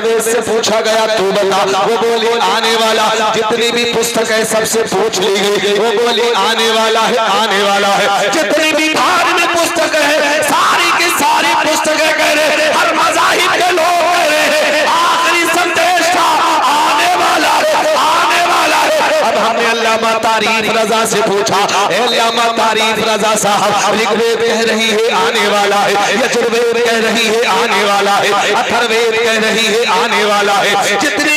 चतुर्वेद से पूछा गया तू बता, वो बोली आने वाला। जितनी भी पुस्तक है सबसे पूछ ली गई, वो बोली आने वाला है, आने वाला है। जितनी भी धार्मिक पुस्तक है सारी की सारी पुस्तकें कह रहे, हर मज़ाहिब के लोग कह रहे आखिरी संदेश था आने वाला है, आने वाला है। अब हमने अल्लामा तारीफ रजा से पूछा, अल्लामा तारीफ रजा साहब, ऋग्वेद कह रही है आने वाला है, यजुर्वेद कह रही है आने वाला है, अथर्ववेद कह रही है आने वाला है। जितनी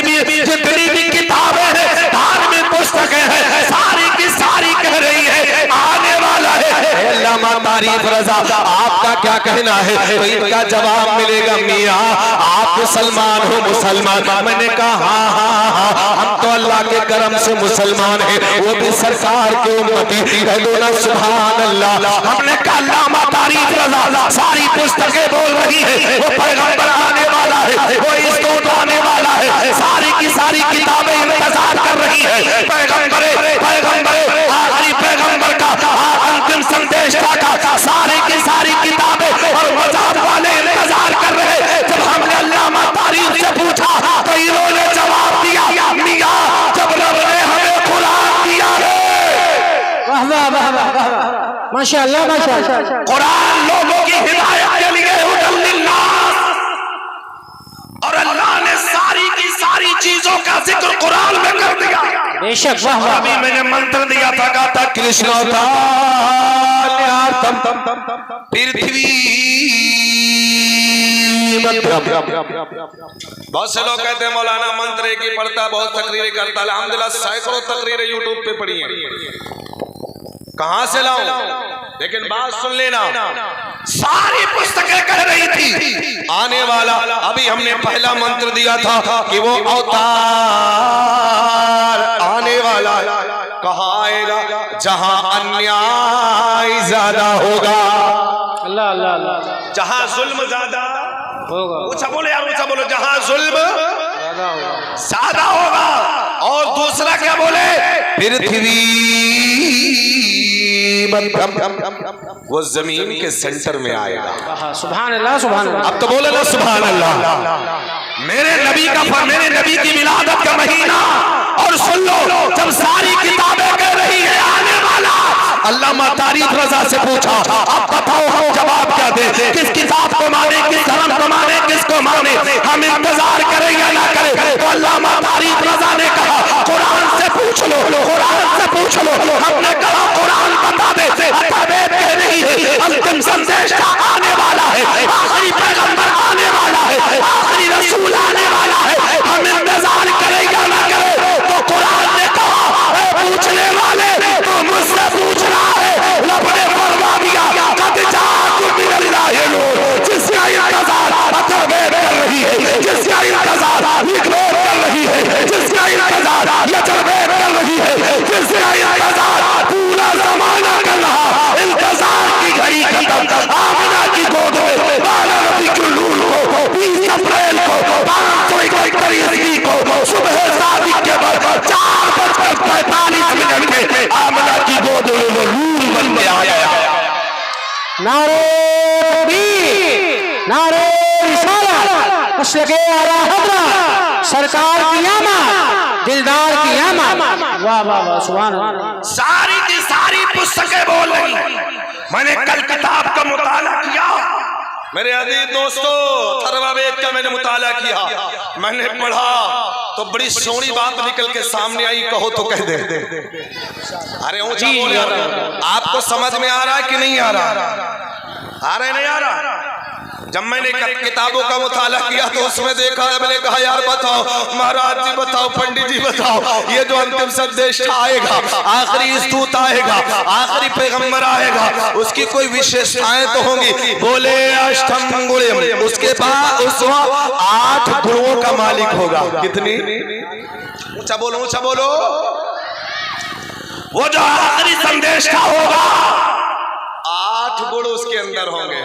भी किताबें हैं धार्मिक पुस्तकें हैं सारी की सारी कह रही है आने वाला है। अल्लामा तारीफ रजा आपका क्या कहना है? तो इनका जवाब मिलेगा मियाँ आप मुसलमान हो मुसलमान। मैंने कहा हाँ, हम तो अल्लाह के करम से मुसलमान हैं, वो भी सरकार के उम्मती। सुभान अल्लाह। हमने कहा अल्लामा तारीफ रजा सारी पुस्तकें बोल रही है वो पैगंबर आने वाला है, वो इस्तूत आने वाला है, सारी की सारी किताबें इंतजार कर रही है पैगंबर आखिरी पैगंबर का अंतिम संदेश का। सारी की सारी किताबें और मज़हब वाले इंतजार कर रहे हैं। जब हमने अल्लामा तारीफ से पूछा तो इन्होंने जवाब दिया मियाँ जब रब ने हमें कुरान दिया है। वाह वाह वाह वाह, माशाअल्लाह माशाअल्लाह। कुरान लोगों की हिदायत के लिए हुदल लिन्नास, और अल्लाह ने सारी की सारी चीजों का जिक्र कुरान में कर दिया। बेशक वाह वाह। अभी मैंने मंत्र दिया था, कहा था कृष्ण पृथ्वी। बहुत से लोग कहते हैं मौलाना मंत्र एक ही पढ़ता, बहुत तकरीरें करता। अल्हम्दुलिल्लाह सैकड़ों तकरीरें यूट्यूब पे पढ़ी हैं, कहां से लाऊं? लेकिन बात सुन लेना, सारी पुस्तकें कह रही थी आने वाला। अभी हमने पहला मंत्र दिया था कि वो अवतार आने वाला। कहां आएगा? जहां अन्याय ज्यादा होगा, अल्लाह अल्लाह अल्लाह, जहां जुल्म ज्यादा होगा। ऊंचा बोले यार, ऊंचा बोलो। जहां जुल्म ज्यादा होगा। और दूसरा क्या बोले? पृथ्वी वो जमीन के सेंटर में आएगा। सुभान अल्लाह सुभान अल्लाह। अब तो बोले ना सुभान अल्लाह। मेरे नबी की मिलादत का महीना, और सुन लो जब सारी किताबें कह रही है आने वाला। अल्लामा तारीफ रजा से पूछा अब बताओ हम जवाब क्या दे, किस किताब को माने, किस धर्म को माने, किसको माने? हम इंतजार करें या ना करें? तो अल्लामा तारीफ रजा ने कहा कुरान से पूछ लो, कुरान से पूछ लो। हमने कहा कुरान बता दे, अथर्ववेद कह रही है अंतिम संदेश का आने वाला है, आखिरी पैगंबर आने वाला है, आखिरी रसूल आने वाला है। हम इंतजार करें या ना करें? तो कुरान ने कहा पूछने वाले तो मुझसे पूछ रहा है, लपड़े फरमा दिया कद जाकुम मिनल्लाहि नूर। जिसका इंतजार अथर्ववेद कर रही है, जिसका इंतजार ऋग्वेद कर रही है, जिसका इंतजार यजुर्वेद कर रही है, जिसका इंतजार पूरा जमाना कर रहा। इंतजार की घड़ी खत्म। आमिना की गोद में 12 रबीउल अव्वल को 20 अप्रैल को 531 को सुबह शादी के बाद 4:45 में आमिना की गोद में वो रूह बन के आ गया। नारे तकबीर, नारे रिसालत, मसलके आला हज़रत, सरकार की आमद, दिलदार की आमद। वाह वाह वाह सुभान अल्लाह। सारी की सारी पुस्तकें बोल रही। मैंने कल किताब का मुताला किया मेरे अजीज दोस्तों, अथर्ववेद का मैंने मुताला किया, मैंने पढ़ा तो बड़ी सोहनी बात निकल के सामने आई। कहो तो कह दे। अरे ऊंचा बोले, आपको समझ में आ रहा है कि नहीं आ रहा? आ रहा है नहीं आ रहा? जब मैंने किताबों का मुताला किया तो उसमें देखा, मैंने कहा यार बताओ महाराज जी, बताओ पंडित जी, बताओ ये जो अंतिम संदेश आएगा, आखिरी स्तूत आएगा, आखिरी पैगंबर आएगा, उसकी कोई विशेषताएं तो होंगी। बोले अष्टम गुणम, उसके बाद उस 8 गुणों का मालिक होगा। कितनी? ऊंचा बोलो, ऊंचा बोलो। वो जो आखिरी संदेश का होगा 8 गुण उसके अंदर होंगे।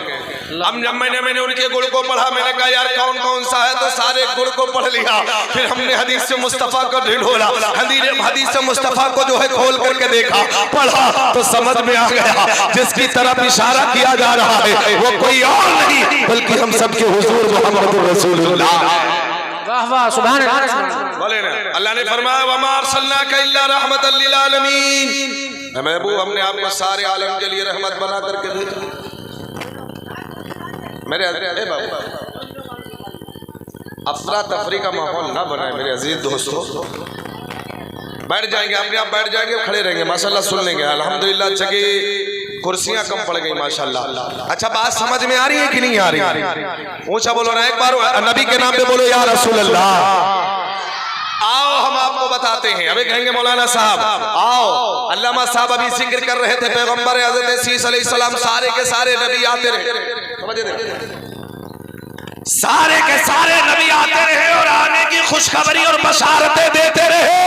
अब जब मैंने उनके गुण को पढ़ा, मैंने कहा यार कौन कौन सा है, तो सारे गुण को पढ़ लिया। फिर हमने हदीस से मुस्तफा को ढूंढा, हदीस से मुस्तफा को जो है खोल करके देखा, पढ़ा तो समझ में आ गया जिसकी तरफ इशारा किया जा रहा है वो कोई और नहीं बल्कि हम सबके हुजूर मोहम्मद रसूलुल्लाह। वाह वाह सुभान अल्लाह। बोले ना, अल्लाह ने फरमाया वमा अरसलनाका इल्ला रहमतल लिल आलमीन, महबूब हमने आपको सारे आलम के लिए रहमत बना करके भेजा। मेरे बाबा अफरा तफरी का माहौल ना बनाए मेरे अजीज दोस्तों। बैठ जाएंगे, अपने आप बैठ जाएंगे, खड़े रहेंगे, माशाल्लाह सुन लेंगे। अल्हम्दुलिल्लाह जगह कुर्सियां कम पड़ गई माशाल्लाह। अच्छा बात समझ में आ रही है कि नहीं आ रही है? ऊंचा बोलो ना, एक बार नबी के नाम पे बोलो या रसूल अल्लाह। आओ हम आपको बताते हैं। अभी कहेंगे मौलाना साहब आओ, अल्लामा साहब अभी जिक्र कर रहे थे पैगंबर हज़रत सीस अलैहिस्सलाम, सारे के सारे नबी आते रहे, सारे के सारे नबी आते रहे और आने की खुशखबरी और बशारतें देते रहे।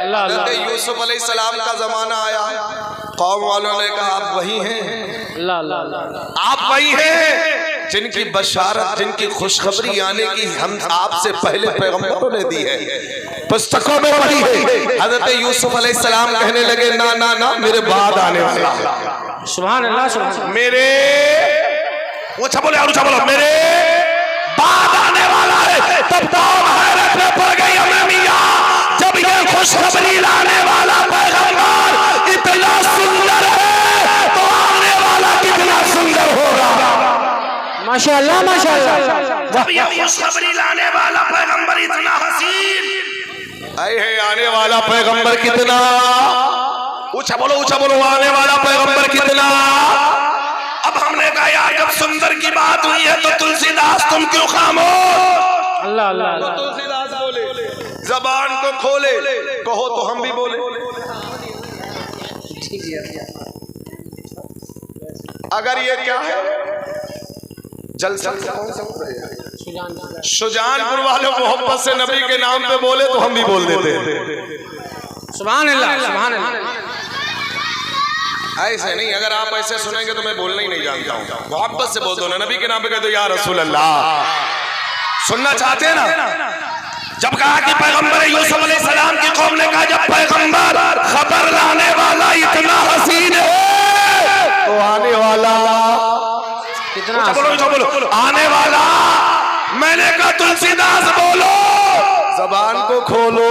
हज़रत यूसुफ अलैहिस्सलाम का जमाना आया, कौम वालों ने कहा आप वही हैं, आप वही हैं जिनकी बशारत, जिनकी खुशखबरी आने की हम आपसे पहले पैगंबरों ने दी है, पुस्तकों में वही है। हज़रत यूसुफ अलैहिस्सलाम कहने लगे ना ना ना, मेरे बाद आने वाला है। सुभान अल्लाह सुभान अल्लाह। मेरे ऊंचा बोले और ऊंचा बोलो, मेरे बाद आने वाला है। तब तो हैरत में पड़ गई हमें मियां, जब ये खुशखबरी लाने वाला पैगंबर इतना सुंदर है तो आने वाला कितना सुंदर होगा। माशाअल्लाह माशाअल्लाह। जब ये खुशखबरी लाने वाला पैगंबर इतना हसीन, आए है आने वाला पैगंबर कितना, ऊंचा बोलो आने वाला पैगंबर कितना। अब हमने कहा यार जब सुंदर की बात हुई है तो तुलसीदास तुम क्यों खामोश? अल्लाह अल्लाह। तुलसीदास बोले, जबान को खोले, कहो तो हम भी बोले। अगर ये क्या है जलसा, शुजानपुर वाले मोहब्बत से नबी के नाम पे बोले तो हम भी बोल देते हैं। सुभान अल्लाह सुभान अल्लाह। ऐसे नहीं, अगर आप ऐसे सुनेंगे तो मैं बोलना ही नहीं जानता हूँ। मोहब्बत से बोल दो ना, नबी के नाम पे कह दो या रसूल अल्लाह। सुनना चाहते हैं ना? जब कहा कि पैगंबर यूसुफ अलैहिस्सलाम की कौम ने कहा जब पैगंबर खबर लाने वाला इतना हसीन है तो आने वाला कितना बोलो आने वाला। मैंने कहा तुलसीदास बोलो, जबान को खोलो,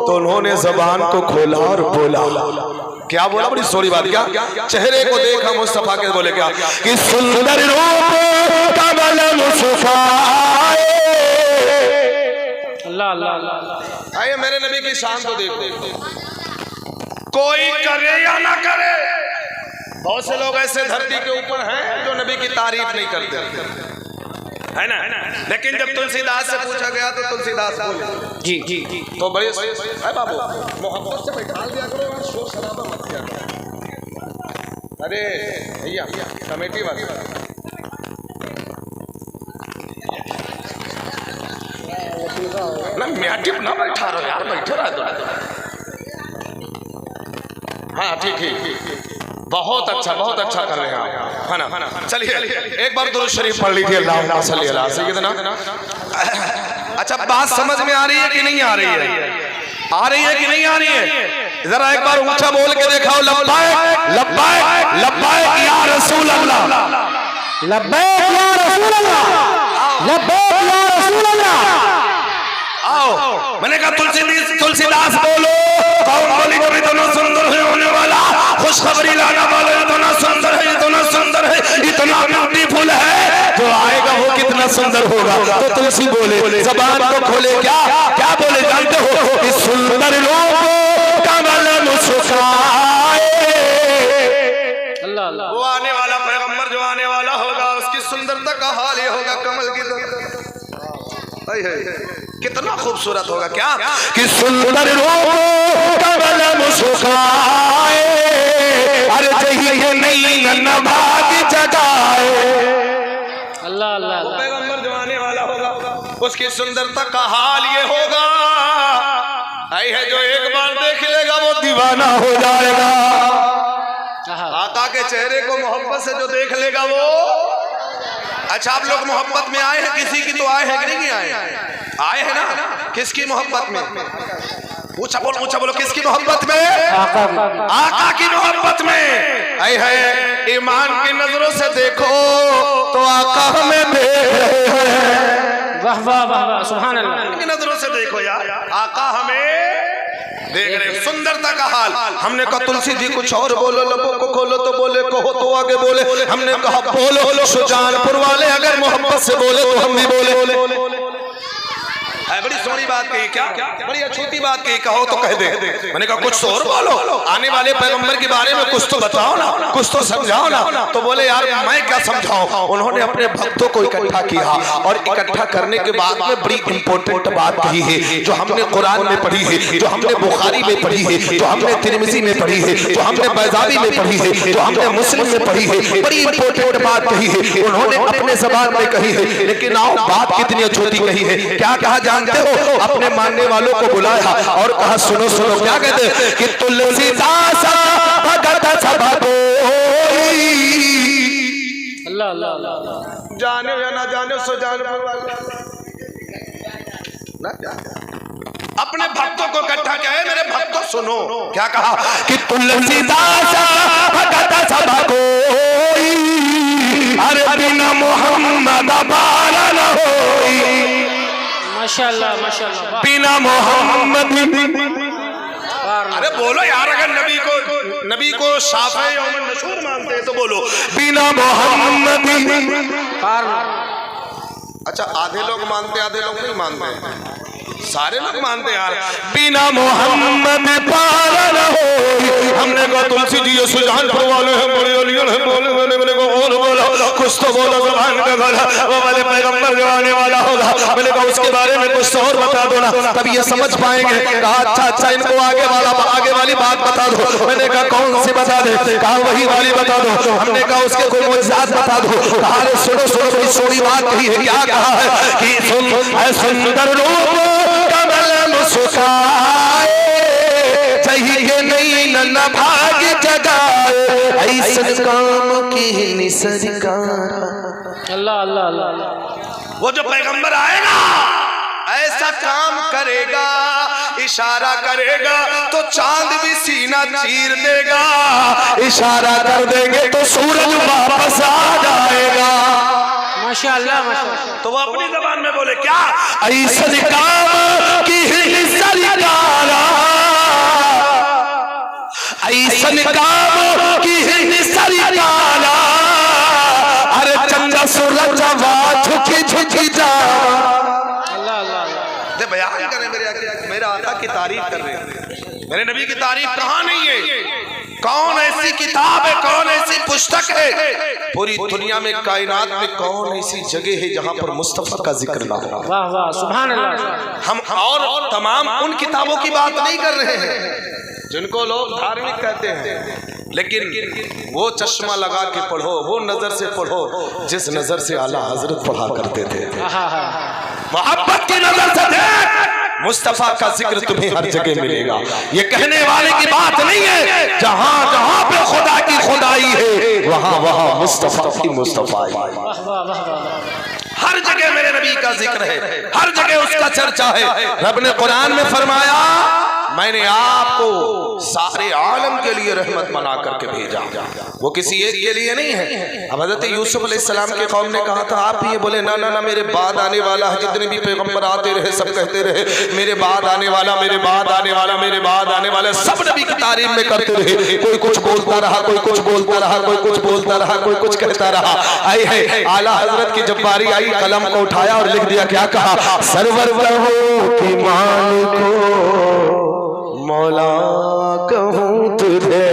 तो उन्होंने जबान को खोला और बोला। क्या बोला? बड़ी सोरी बात। क्या चेहरे को देखा मुस्तफा के, बोले क्या कि सुंदर रूप कमल मुस्काए। अल्लाह अल्लाह। आइए मेरे नबी की शान को देखो, कोई करे या ना करे, बहुत से लोग ऐसे धरती के ऊपर हैं जो नबी की तारीफ नहीं करते है ना। लेकिन जब तुलसीदास से पूछा गया तो तुलसीदास बोले जी जी जी। तो बड़े बाबू मोहब्बत से बैठा दिया करो यार, शोर शराबा मत किया करो। अरे भैया कमेटी वाले ना मैटिप ना बैठा रहो यार, बैठे रहो। हाँ ठीक है, बहुत अच्छा कर रहे हैं आप, है ना। चलिए एक बार दुरूद शरीफ पढ़ लीजिए, अल्लाहुम्मा सल्ली अला सय्यिदना। अच्छा बात समझ में आ रही है कि नहीं आ रही है? आ रही है कि नहीं आ रही है? जरा एक बार ऊंचा बोल के दिखाओ, लब्बैक लब्बैक लब्बैक या रसूल अल्लाह, लब्बैक या रसूल अल्लाह, लब्बैक या रसूल अल्लाह। आओ मैंने कहा तुलसीदास बोलो, कौन बोली कभी दोनों सुंदर है होने वाला, खुशखबरी लाने वाला इतना सुंदर है, इतना सुंदर है, इतना ब्यूटीफुल है, जो आएगा वो कितना सुंदर होगा। तो तुलसी बोले, जबान को खोले, क्या क्या बोले जानते हो? इस सुंदर रूप कमल मुस्काए। अल्लाह अल्लाह। वो आने वाला पैगंबर जो आने वाला होगा उसकी सुंदरता का हाल ये होगा कमल की तरह। कितना खूबसूरत होगा, क्या कि सुंदर रूप कमल मुस्काए, अरे चाहिए नहीं न भाग जगाए। अल्लाह अल्लाह। पैगंबर जो आने वाला होगा उसकी सुंदरता का हाल ये होगा, आई है जो एक बार देख लेगा वो दीवाना हो जाएगा। आका के चेहरे को मोहब्बत से जो देख लेगा वो। अच्छा आप लोग मोहब्बत में आए हैं, किसी की तो आए हैं कि नहीं आए हैं ना? किसकी मोहब्बत में? ऊंचा बोलो किसकी मोहब्बत में? आका की मोहब्बत में। आए है ईमान की नजरों से देखो तो आका हमें देख रहे हैं। वाह वाह वाह वाह सुभान अल्लाह। नजरों से देखो यार, आका हमें देख रहे, सुंदरता का हाल। हमने कहा तुलसी जी कुछ और बोलो, लबों को खोलो तो बोले, कहो तो आगे बोले। हमने कहा बोलो, सुजानपुर वाले अगर मोहब्बत से बोले तो हम भी बोले। बड़ी सोहनी बात कही, क्या बड़ी अछूती बात कही, कहो तो कह दे। मैंने कहा कुछ तो और बोलो, आने वाले पैगंबर के बारे में कुछ तो बताओ ना, कुछ तो समझाओ ना। तो बोले यार मैं क्या समझाऊं। उन्होंने अपने भक्तों को इकट्ठा किया और इकट्ठा करने के बाद में बड़ी इंपॉर्टेंट बात कही है, जो हमने कुरान में पढ़ी है, जो हमने बुखारी में पढ़ी है, जो हमने तिरमिज़ी में पढ़ी है, जो हमने बैज़ावी में पढ़ी है, जो हमने मुस्लिम में पढ़ी है। बड़ी इंपॉर्टेंट बात कही है, उन्होंने अपने ज़बान में कही है, लेकिन आओ बात कितनी अछूती कही है। क्या कहा जानते हो, अपने मानने वालों को बुलाया और कहा सुनो सुनो, क्या कहते हैं कि तुलसीदास भगत सब कोई, अल्लाह अल्लाह अल्लाह, जाने या ना जाने सो जाने ना, अपने भक्तों को इकट्ठा किया है, मेरे भक्तों सुनो। क्या कहा कि तुलसीदास भगत सब कोई, अरे बिना मोहम्मद बारा न होई, माशाल्लाह माशाल्लाह, बिना मोहम्मद। अरे बोलो यार, अगर नबी को शाफ़े यौम नशूर मानते हैं तो बोलो बिना मोहम्मद। अच्छा आधे लोग मानते, आधे लोग नहीं मानते, सारे लोग मानते यार। बिना मोहम्मद पारा न होई। हमने कहा तुलसी जी ये सुजानपुर वाले हैं, बड़े अलियन हैं, बोले मैंने को और बोला, कुछ तो बोलो ज़बान का बोला, वो वाले पैगंबर जो आने वाला होगा। मैंने कहा उसके बारे में कुछ तो और बता दो ना, तब ये समझ पाएंगे। कहा अच्छा इनको आगे वाली बात बता दो। मैंने कहा कौन सी बता दे, कहा वही वाली बता दो। हमने कहा उसके कोई मुआजिज़ात बता दो। कहा अरे सुनो सुनो, बड़ी सोनी बात कही है। क्या कहा है कि सुंदर रूप सुखाए, चाहिए नहीं न भाग जगाए, ऐसा काम की नि सरकार। अल्लाह अल्लाह अल्लाह, वो जो पैगंबर आएगा ऐसा काम करेगा, इशारा करेगा तो चांद भी सीना चीर देगा, इशारा कर देंगे तो सूरज वापस आ जाएगा। माशाल्लाह माशाल्लाह। तो वो अपनी जबान में बोले क्या, ऐसा काम की सरकार, ऐसा काम की सरकार, अरे चंदा सूरज झुकी झुकी जा। अल्लाह अल्लाह, दे बयान करें मेरे आका की तारीफ कर रहे हैं। मेरे नबी की तारीफ कहाँ नहीं है। कौन ऐसी किताब है, कौन ऐसी पुस्तक है पूरी दुनिया में, कायनात में कौन ऐसी जगह है जहाँ पर मुस्तफा का जिक्र ना हो। वाह वाह सुभान अल्लाह। हम और तमाम उन किताबों की बात नहीं कर रहे हैं जिनको लोग धार्मिक कहते हैं, लेकिन वो चश्मा लगा के पढ़ो, वो नजर से पढ़ो जिस नजर से आला हजरत पढ़ा करते थे। मोहब्बत की नजर से देख, मुस्तफा का जिक्र तुम्हें हर जगह मिलेगा। ये कहने वाले की बात नहीं है, जहां जहां पे खुदा की खुदाई है वहां वहां मुस्तफा की मुस्तफाई। हर जगह मेरे नबी का जिक्र है, हर जगह उसका चर्चा है। रब ने कुरान में फरमाया मैंने आपको सारे आलम के लिए रहमत बना करके भेजा, वो किसी एक के लिए नहीं है। अब हज़रत यूसुफ अलैहिस्सलाम के कौम ने कहा था, आप ये बोले ना ना ना मेरे बाद आने वाला है। जितने भी पैगंबर आते रहे सब कहते रहे मेरे बाद आने वाला, मेरे बाद आने वाला, मेरे बाद आने वाला। सब नबी की तारीफ में करते रहे। कोई कुछ बोलता रहा, कोई कुछ बोलता रहा, कोई कुछ बोलता रहा, कोई कुछ कहता रहा। आई है आला हजरत की जब बारी आई, कलम को उठाया और लिख दिया। क्या कहा, सरवर कहो कि मान को मौला कहूँ तुझे।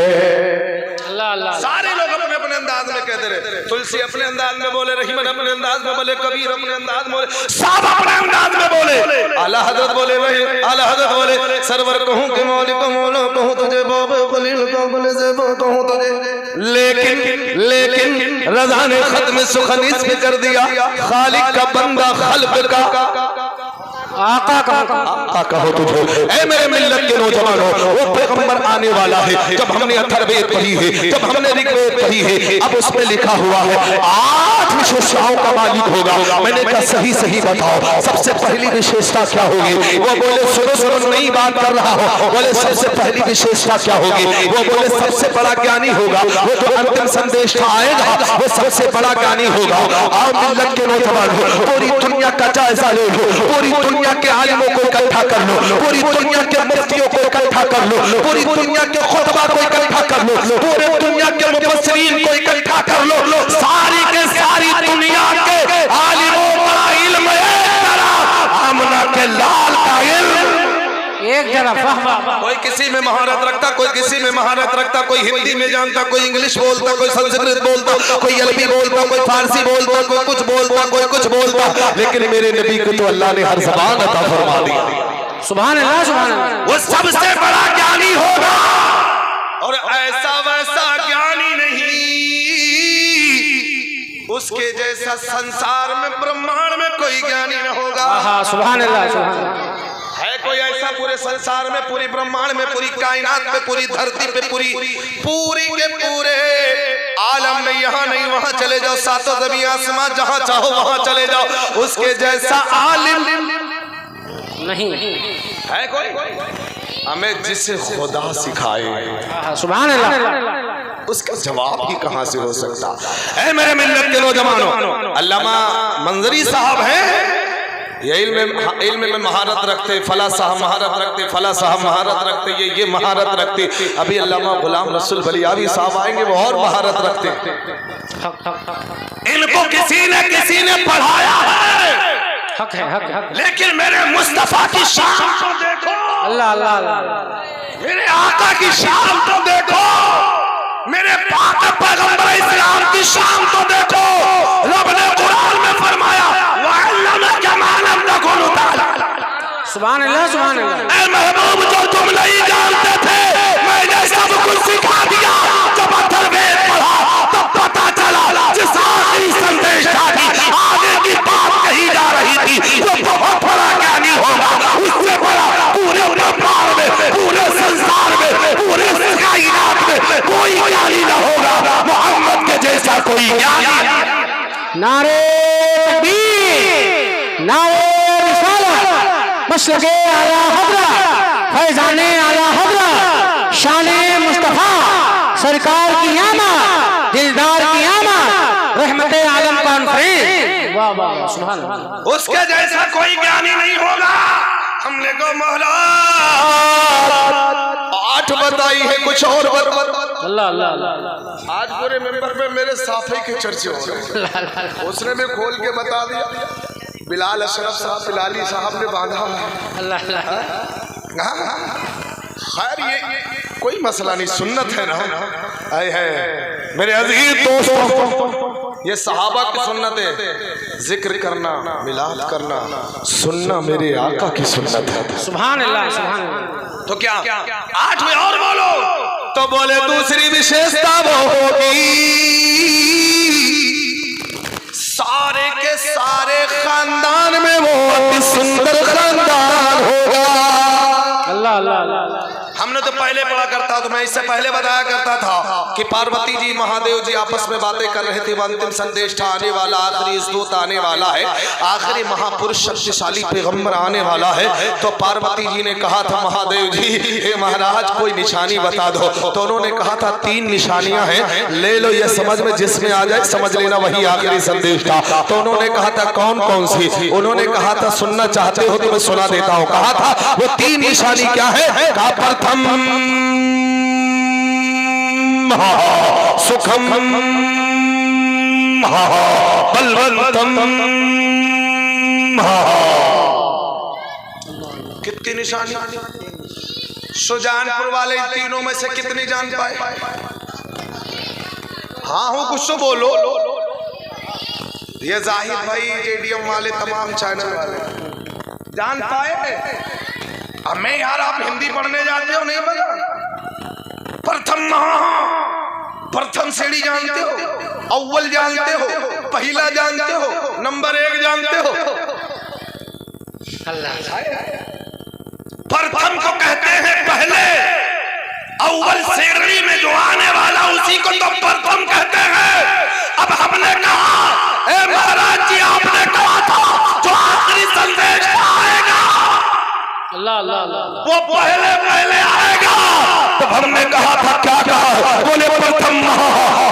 सारे लोग अपने अपने अंदाज में कहते रहे। तुलसी अपने अंदाज में बोले, रहीमन अपने अंदाज में बोले, कबीर अपने अंदाज में बोले, सब अपने अंदाज में बोले। आला हजरत बोले वही, आला हजरत बोले सरवर कहूँ कि मौला को मौला कहूँ तुझे, बाबा खलील को बोले से कहूँ तुझे। लेकिन रज़ा ने खत्म सुखनीस भी कर दिया, खालिक का बंदा खल्क का आका कहो तुझे। ऐ मेरे मिल्लत के नौजवानों, वो पैगंबर आने वाला है। जब हमने अथर्ववेद पढ़ी है, जब हमने ऋग्वेद पढ़ी है, अब उसमें लिखा हुआ है आज विशेषताओं का मालिक होगा। मैंने कहा सही सही बताओ सबसे पहली विशेषता क्या होगी? वो बोले सुनो सुनो नई बात कर रहा हो। बोले सबसे पहली विशेषता क्या होगी? वो बोले सबसे बड़ा ज्ञानी होगा, वो जो अंतिम संदेश आएगा वो सबसे बड़ा ज्ञानी होगा। आओ मिल्लत के नौजवान पूरी दुनिया का जायजा ले लो, पूरी दुनिया के आलिमों को इकट्ठा कर लो, पूरी दुनिया के मुफ्तियों को इकट्ठा कर लो, पूरी दुनिया के खुतबा को इकट्ठा कर लो, पूरे दुनिया के मुफस्सिरीन को इकट्ठा कर लो, सारी के सारी दुनिया के आलिमों का इल्म एक तरफ, आमना के लाल का इल्म एक तरफ। कोई किसी में महारत रखता, कोई किसी में महारत रखता, कोई हिंदी में जानता, कोई इंग्लिश बोलता, कोई संस्कृत बोलता, कोई अरबी बोलता, कोई फारसी बोलता, कोई कुछ बोलता, कोई कुछ बोलता, लेकिन मेरे नबी को तो अल्लाह ने हर ज़बान अता फरमा दिया। सुभान अल्लाह, सुभान अल्लाह। वो सबसे बड़ा ज्ञानी होगा और ऐसा वैसा ज्ञानी नहीं, उसके जैसा संसार में ब्रह्मांड में कोई ज्ञानी न होगा। हाँ, सुभान अल्लाह, सुभान अल्लाह। है कोई ऐसा पूरे संसार में, पूरी ब्रह्मांड में, पूरी कायनात में, पूरी धरती पे, पूरी के पूरे आलम में, यहाँ नहीं वहाँ चले जाओ, सातों ज़मीं आसमां जहाँ चाहो वहाँ चले जाओ, उसके जैसा आलिम नहीं है कोई? हमें जिसे खुदा सिखाए सुभान अल्लाह, उसका जवाब ही कहाँ से हो सकता है? मेरे मिल्लत के नौजवानों, अल्लामा मंजरी साहब हैं, ये इल्म में महारत रखते, फला साहब महारत रखते, फला साहब महारत रखते, ये महारत रखते। अभी अल्लामा गुलाम रसूल बलियावी साहब आएंगे, वो और महारत रखते। इनको किसी ने पढ़ाया है, हक है, हक हक। लेकिन मेरे मुस्तफा की शान तो देखो, अल्लाह अल्लाह अल्लाह। मेरे आका की शान तो देखो, मेरे पाक पैगंबर इस्लाम की शान तो देखो। रब ने कुरान में फरमाया सुभान अल्लाह, सुभान अल्लाह। ऐ महबूब जो तुम नहीं जानते थे, मैंने सब कुछ सिखा दिया। जब अथर्ववेद पढ़ा तब पता चला जिस आखिरी संदेश था आगे की बात कही जा रही थी, वो बहुत बड़ा ज्ञानी होगा, उससे बड़ा पूरे ब्रह्मांड में, पूरे संसार में, पूरे कायनात में कोई ज्ञानी न होगा मोहम्मद के जैसा कोई ज्ञानी। नारे तकबीर, नारे रिसालत, मशरक़े आला हज़रत, फैज़ाने आला हज़रत, शाने मुस्तफ़ा, सरकार की आमद, दिलदार की आमद, रहमते आलम कॉन्फ्रेंस। वाह वाह, सुभान अल्लाह। उसके जैसा कोई ज्ञानी नहीं होगा। हमने को मौला 8 बताई है, कुछ और अल्लाह अल्लाह अल्लाह। आज पूरे मेंबर पे मेरे साफे के चर्चे हो गए, उसने भी खोल के बता दिया। बिलाल अशरफ साहब, बिलाली साहब ने बांधा है। अल्लाह अल्लाह। खैर ये कोई मसला नहीं, सुन्नत है ना। आए है मेरे अजीज दोस्तों, ये सहाबा की सुन्नत है, जिक्र करना, मिलाद करना, सुनना मेरे आका की सुन्नत है। सुभान अल्लाह, सुभान अल्लाह। तो क्या 8 में और बोलो? तो बोले दूसरी विशेषता वो होगी सारे के सारे खानदान में वो अति सुंदर खानदान होगा। अल्लाह अल्लाह अल्लाह। हमने तो पहले पढ़ा करता, तो मैं इससे पहले बताया करता था कि पार्वती जी महादेव जी आपस में बातें कर रहे थे। अंतिम संदेश था आने वाला, आखिरी दूत आने वाला है, आखिरी महापुरुष शक्तिशाली पैगंबर आने वाला है। तो पार्वती जी ने कहा था महादेव जी, हे महाराज कोई निशानी बता दो। तो उन्होंने कहा था 3 निशानियां हैं, ले लो, ये समझ में जिसमें आ जाए समझ लेना वही आखिरी संदेश था। तो उन्होंने कहा था कौन कौन सी? उन्होंने कहा था सुनना चाहते हो तो मैं सुना देता हूँ। कहा था वो 3 निशानी क्या है? कहा प्रथम सुखम बलवंतम। कितनी निशानी? सुजानपुर वाले तीनों में से कितनी जान पाए? हाँ हूँ, कुछ तो बोलो। ये जाहिद भाई, जेडीएम वाले, तमाम चैनल वाले जान पाए? अब मैं यार, आप हिंदी पढ़ने जाते हो नहीं पता? प्रथम श्रेणी जानते हो, अव्वल जानते हो, पहला जानते हो, नंबर 1 जानते हो? प्रथम को कहते हैं पहले, अव्वल श्रेणी में जो आने वाला उसी को तो प्रथम कहते हैं। अब हमने कहा ए महाराज जी आपने कहा था जो आखिरी संदेश आएगा अल्लाह अल्लाह अल्लाह वो पहले आएगा। तो हमने कहा था क्या कहा? बोले प्रथम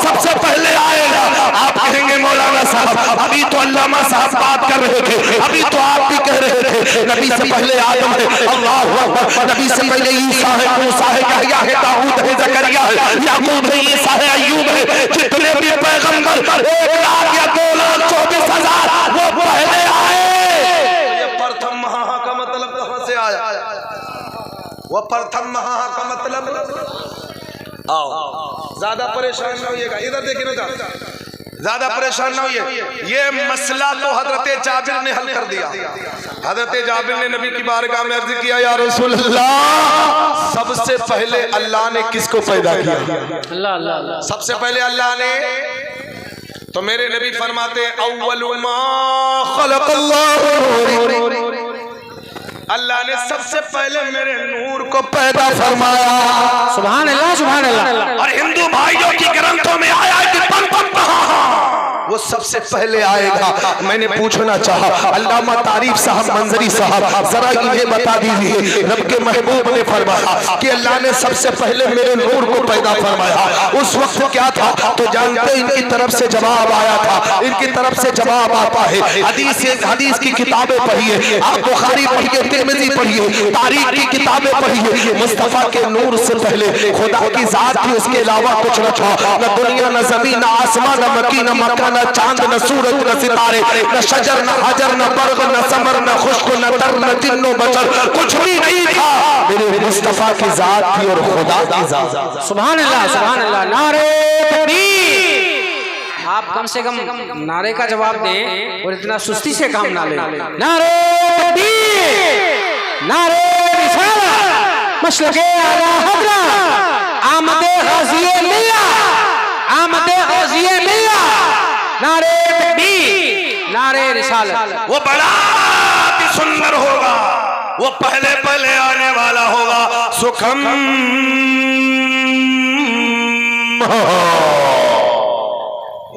सबसे पहले आएगा। आप कहेंगे मौलाना साहब अभी तो अल्लामा साहब बात कर रहे थे, अभी तो आप भी कह रहे थे नबी से पहले आदम है, अल्लाह अकबर, नबी से पहले ईसा है, मूसा है, यहया है, दाऊद है, जकरिया है, याकूब है, ईसा है, अय्यूब है, जितने भी पैगंबर 1 लाख या 2,24,000 वो पहले आए। प्रथम महा का मतलब कहां से आया? वो प्रथम महा का मतलब आओ ज्यादा परेशान ना होइएगा, इधर देखिए ना, ज्यादा परेशान ना होइए। ये मसला तो हजरत जाबिर ने हल कर दिया। हजरत जाबिर ने नबी की बारगाह में अर्ज किया या रसूल अल्लाह सबसे पहले अल्लाह ने किसको पैदा किया? अल्लाह अल्लाह सबसे पहले अल्लाह ने। तो मेरे नबी फरमाते अव्वलु मा खलक़ल्लाहु, अल्लाह ने सबसे पहले मेरे नूर को पैदा फरमाया। सुभान अल्लाह सुभान अल्लाह। और हिंदू भाइयों की ग्रंथों में आया है कि वो सबसे पहले आएगा। मैंने पूछना चाहा अल्लामा तारीफ साहब मंजरी साहब जरा इन्हें बता दीजिए, रब के महबूब ने फरमाया कि अल्लाह ने सबसे पहले मेरे नूर को पैदा फरमाया, उस वक्त क्या था? तो जानते इनकी तरफ से जवाब आया था, इनकी तरफ से जवाब आता है। हदीस की किताबें पढ़िए, आप बुखारी पढ़िए, तिरमिज़ी पढ़िए, तारीख की किताबें पढ़िए। मुस्तफा के नूर से पहले खुदा की जात थी, उसके अलावा कुछ न था, न दुनिया न जमीन न आसमान न मकी न मकान, न चांद न सूरज न सितारे, न शजर न हजर न बर्ग न समर न खुश्क न तर न जिन्नो बशर, कुछ भी नहीं था। मेरे मुस्तफा की जात थी और खुदा की जात। सुभान अल्लाह सुभान अल्लाह। नारे तकबीर। आप कम से कम नारे का जवाब दें और इतना सुस्ती से काम ना लें। नारे तकबीर, नारे रिसालत, मशरक़े आला हज़रत, आमदे ग़ाज़िए मिल्लत, आमदे ग़ाज़िए मिल्लत। नारे तकबीर, नारे रिसालत। वो बड़ा ही सुंदर होगा, वो पहले आने वाला होगा। सुखम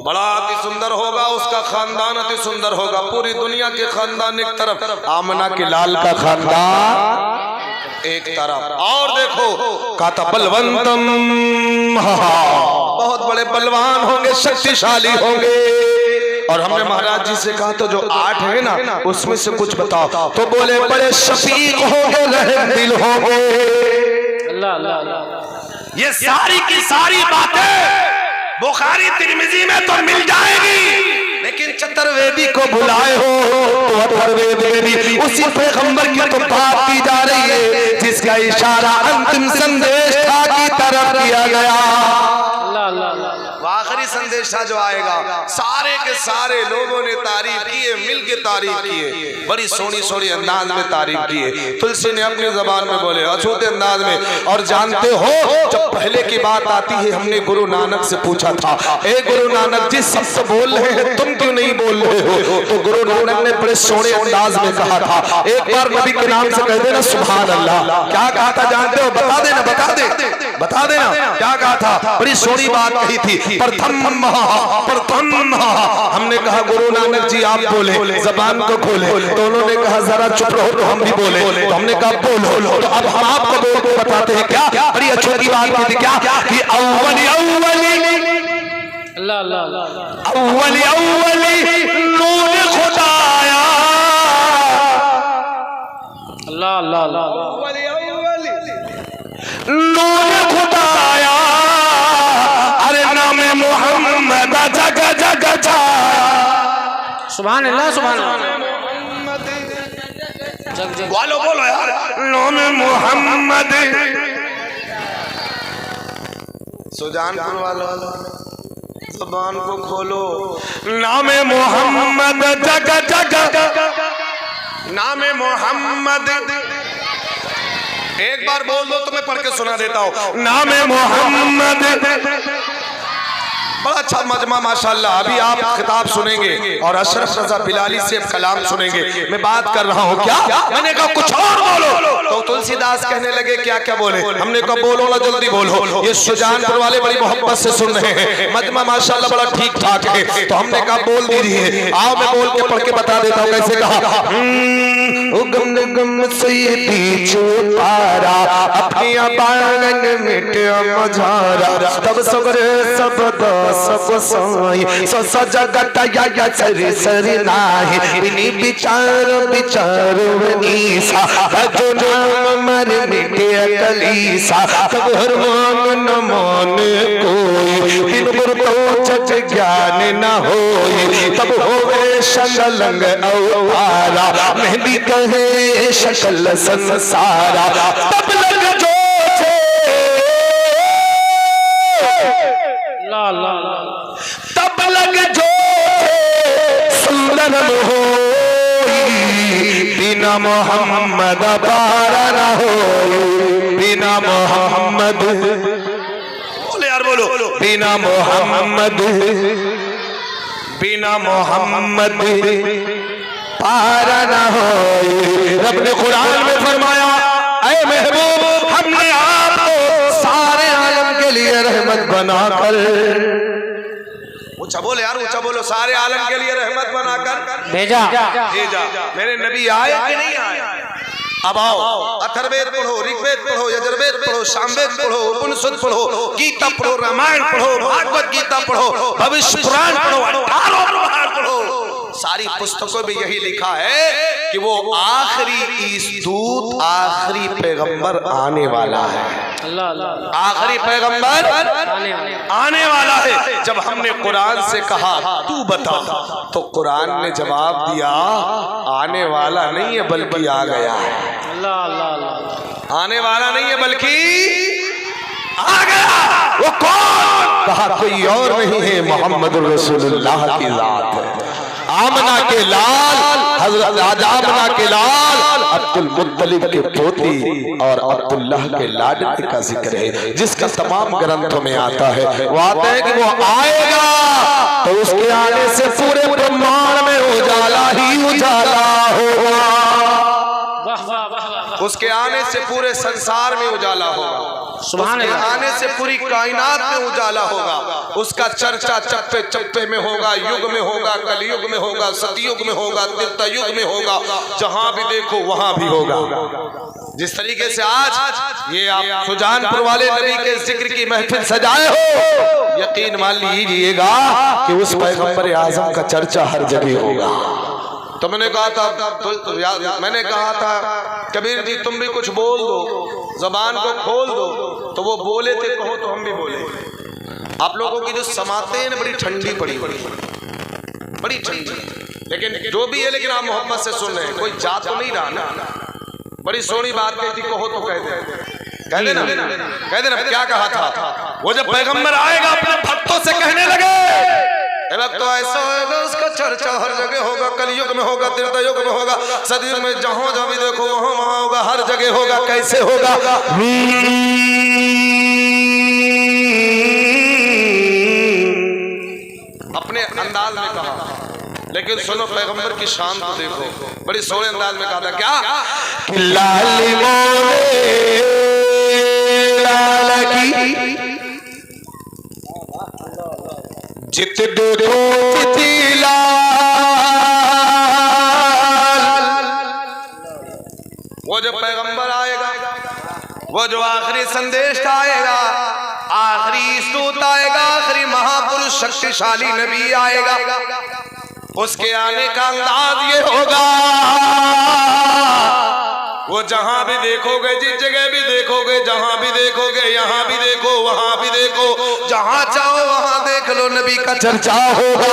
बड़ा अति सुंदर होगा, उसका खानदान अति सुंदर होगा। पूरी दुनिया के खानदान एक तरफ, आमना के लाल का खानदान एक तरफ। और देखो काता बलवंतम, बहुत बड़े बलवान होंगे, शक्तिशाली होंगे। और हमने महाराज जी से कहा तो जो 8 है ना उसमें से कुछ बताओ, तो बोले बड़े शफीक होंगे, रहम दिल होंगे। अल्लाह अल्लाह अल्लाह। ये सारी की सारी बातें बुखारी तिरमिज़ी में तो मिल जाएगी, लेकिन चतुर्वेदी को बुलाए हो तो अथर्ववेदी उसी पैगंबर की तो बात की जा रही है जिसका इशारा अंतिम संदेश था की तरफ किया गया। आखिरी संदेशा जो आएगा, सारे के सारे लोगों ने तारीफ किए, मिल के तारीफ किए, बड़ी सोनी सोनी अंदाज में तारीफ किए। तुलसी ने अपनी जबान में बोले, अछूते अंदाज में। और जानते हो जब पहले की बात आती है, हमने गुरु नानक से पूछा था, ए गुरु नानक जी सब तो बोल रहे हैं, तुम क्यों नहीं बोल रहे हो? तो गुरु नानक ने बड़े सोने अंदाज में कहा था, एक बार नबी के नाम से कह देना सुभान अल्लाह। क्या कहा था जानते हो? बता देना, बता देना क्या कहा था? बड़ी सोनी बात कही थी, प्रथम हमने कहा गुरु नानक जी आप बोले, जबान को खोले। तो उन्होंने कहा जरा चुप रहो, तो हम भी बोले। तो हमने कहा बोलो। तो अब हम आपको बोल के बताते हैं क्या बड़ी अच्छी बात की थी, क्या कि अव्वली अल्लाह अल्लाह अव्वली नूर खुदाया, अल्लाह अल्लाह नूर खुदाया, अरे नाम मोहम्मद जग जग छाया। सुभान अल्लाह सुभान अल्लाह। जग जग बोलो यार, नाम मोहम्मद। सुजानपुर वालों ज़बान को खोलो, नाम मोहम्मद जग जग, नाम मोहम्मद। एक बार बोल दो तो मैं पढ़ के सुना देता हूँ, नाम मोहम्मद। बड़ा अच्छा मजमा माशाल्लाह। अभी आप खिताब सुनेंगे और अशरफ रजा बिलाली से कलाम सुनेंगे। मैं बात कर रहा हूँ क्या? मैंने कहा कुछ और बोलो। तो तुलसीदास पास कहने लगे क्या क्या बोले। हमने कहा बोलो ना, जल्दी बोलो। ये सुजानपुर वाले बड़ी मोहब्बत से सुन रहे हैं, मजमा माशाल्लाह बड़ा ठीक ठाक है। तो हमने कहा बोल दीजिए। आओ मैं बोल के पढ़ के बता देता हूँ कैसे कहा। गम गम से पीछे पारा अपनी बागन मिट मझारा तब सगरे सब सब साई स जगत या सरी सरी नाही बिनी विचार विचार वनीसा जो नाम मर मिटे कलीसा तब हर मान न मान कोई दिन पर तो चच ज्ञान न होई तब होवे शकलंग अवतारा मेहंदी कहे शकल संसारा तब लग जो तब लग जो सुंदर हो बिना मोहम्मद पारा न हो बिना मोहम्मद बोले यार बोलो बिना मोहम्मद पारा न हो। रब ने कुरान में फरमाया ऐ महबूब हमने आपको सारे आलम के लिए रहमत बनाकर, ऊंचा बोले यार ऊंचा बोलो, सारे आलम के लिए रहमत बनाकर भेजा। मेरे नबी आए कि नहीं आए? अब आओ, अथर्ववेद पढ़ो, ऋग्वेद पढ़ो, यजुर्वेद पढ़ो, सामवेद पढ़ो, उपनिषद पढ़ो, गीता पढ़ो, रामायण पढ़ो, भागवत गीता पढ़ो, भविष्य पुराण पढ़ो, 18 पुराण पढ़ो। सारी पुस्तकों में यही लिखा है कि वो आखिरी दूत आखिरी पैगंबर आने वाला है। आखिरी पैगंबर आने वाला है। जब हमने कुरान से कहा तू बता, तो कुरान ने जवाब दिया आने वाला नहीं है बल्कि आ गया है। आने वाला नहीं है बल्कि आ गया। वो कौन? कहा कोई और नहीं है, मोहम्मद रसूलुल्लाह की जात है। आमना के लाल, हजरत आमना के लाल अब्दुल मुत्तलिब के पोती और अब्दुल्लाह के लाडले का जिक्र है, जिसका तमाम ग्रंथों में आता है। वो आता है कि वो आएगा तो उसके आने से पूरे ब्रह्मांड में उजाला ही उजाला होगा। उसके आने से पूरे संसार में उजाला होगा। उसके आने से पूरी कायनात में उजाला होगा। उसका चर्चा चप्पे चप्पे में होगा, युग में होगा, कलयुग में होगा, सतयुग में होगा, त्रेतायुग में होगा। जहां भी देखो वहां भी होगा। जिस तरीके से आज ये आप सुजानपुर वाले नबी के जिक्र की महफिल सजाए हो, यकीन मान लीजिएगा कि उस पैगंबर आजम का चर्चा हर जगह होगा। तो मैंने कहा था कबीर जी तुम भी कुछ बोल दो, जबान को खोल दो। तो वो बोले थे कहो तो हम भी बोले। आप लोगों की जो समातें हैं बड़ी ठंडी पड़ी, बड़ी ठंडी, लेकिन जो भी है, लेकिन आप मोहब्बत से सुन रहे हैं। कोई जा तो नहीं रहा ना। बड़ी सोनी बात कही थी, कहो तो कह देना, कह देना। क्या कहा था? वो जब पैगंबर आएगा अपने भक्तों से कहने लगे तो ऐसा होगा, उसका चर्चा हर जगह होगा, कलयुग में होगा, त्रेतायुग में होगा, सतयुग में जहां भी देखो वहां होगा, हर जगह होगा। कैसे होगा? अपने अंदाज में कहा, लेकिन सुनो पैगंबर की शान को देखो, बड़ी सोहने अंदाज में कहा था। क्या? लाल मोरे लाल की जित देखो चिति लाल। वो जो पैगंबर आएगा, वो जो आखिरी संदेश आएगा, आखिरी स्तूत आएगा, आखिरी महापुरुष शक्तिशाली नबी आएगा, उसके आने का अंदाज ये होगा। वो जहां भी देखोगे, जिस जगह भी देखोगे, जहां भी देखोगे, यहां भी देखो, वहां भी देखो, जहां चाहो वहां देख लो, नबी का चर्चा होगा।